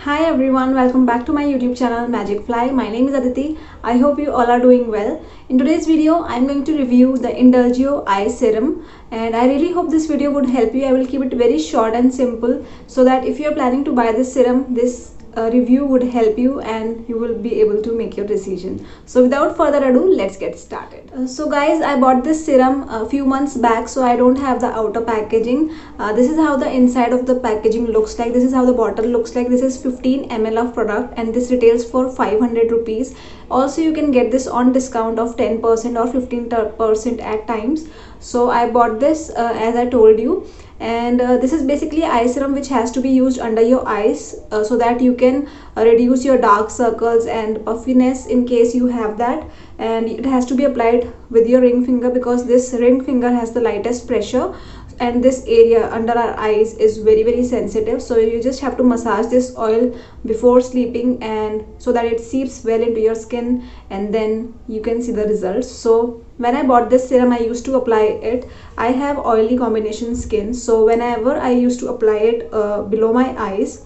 Hi everyone, welcome back to my YouTube channel Magic Fly. My name is Aditi. I hope you all are doing well. In today's video, I'm going to review the Indulgio Eye Serum, and I really hope this video would help you. I will keep it very short and simple so that if you're planning to buy this serum, this review would help you and you will be able to make your decision. So without further ado, let's get started. So guys, I bought this serum a few months back, so I don't have the outer packaging. This is how the inside of the packaging looks like. This is how the bottle looks like. This is 15 ml of product and this retails for 500 rupees. Also, you can get this on discount of 10% or 15% at times. So I bought this as I told you, and this is basically eye serum which has to be used under your eyes so that you can reduce your dark circles and puffiness in case you have that. And it has to be applied with your ring finger because this ring finger has the lightest pressure, and this area under our eyes is very sensitive. So you just have to massage this oil before sleeping, and so that it seeps well into your skin, and then you can see the results. So when I bought this serum, I used to apply it. I have oily combination skin, so whenever I used to apply it below my eyes,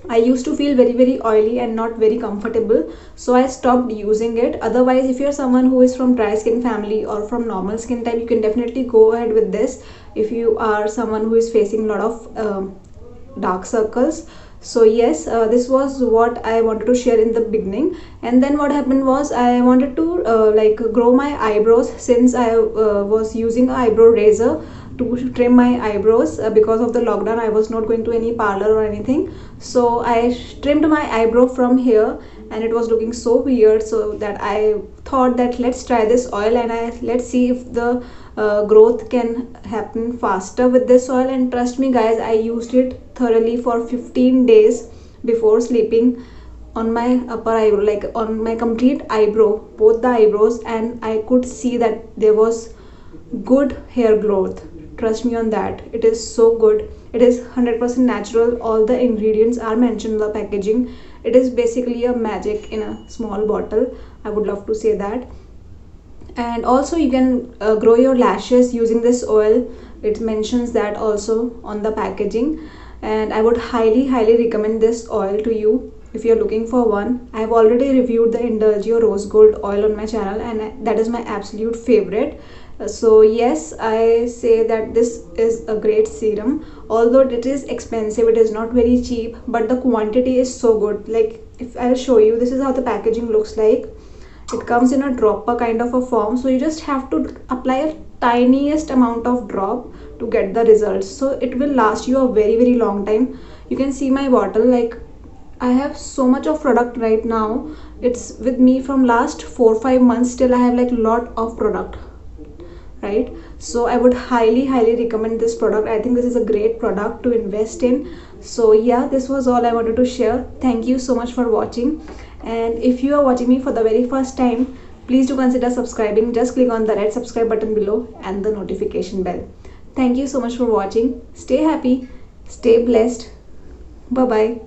I used to feel very oily and not very comfortable, so I stopped using it. Otherwise, if you're someone who is from dry skin family or from normal skin type, you can definitely go ahead with this if you are someone who is facing a lot of dark circles. So yes, this was what I wanted to share in the beginning. And then what happened was I wanted to like grow my eyebrows, since I was using an eyebrow razor to trim my eyebrows. Because of the lockdown, I was not going to any parlor or anything, so I trimmed my eyebrow from here and it was looking so weird. So that I thought that let's try this oil and let's see if the growth can happen faster with this oil. And trust me guys, I used it thoroughly for 15 days before sleeping on my upper eyebrow, like on my complete eyebrow, both the eyebrows, and I could see that there was good hair growth. Trust me on that, it is so good. It is 100% natural. All the ingredients are mentioned in the packaging. It is basically a magic in a small bottle, I would love to say that. And also you can grow your lashes using this oil. It mentions that also on the packaging, and I would highly recommend this oil to you if you're looking for one. I've already reviewed the Indulgio Rose Gold oil on my channel, and that is my absolute favorite. So yes, I say that this is a great serum. Although it is expensive, it is not very cheap, but the quantity is so good. Like, if I'll show you, this is how the packaging looks like. It comes in a dropper kind of a form, so you just have to apply a tiniest amount of drop to get the results. So it will last you a very long time. You can see my bottle, like I have so much of product right now. It's with me from last 4-5 months. Still I have like lot of product, right? So I would highly recommend this product. I think this is a great product to invest in. So yeah, this was all I wanted to share. Thank you so much for watching, and if you are watching me for the very first time, please do consider subscribing. Just click on the red subscribe button below and the notification bell. Thank you so much for watching. Stay happy, stay blessed. Bye bye.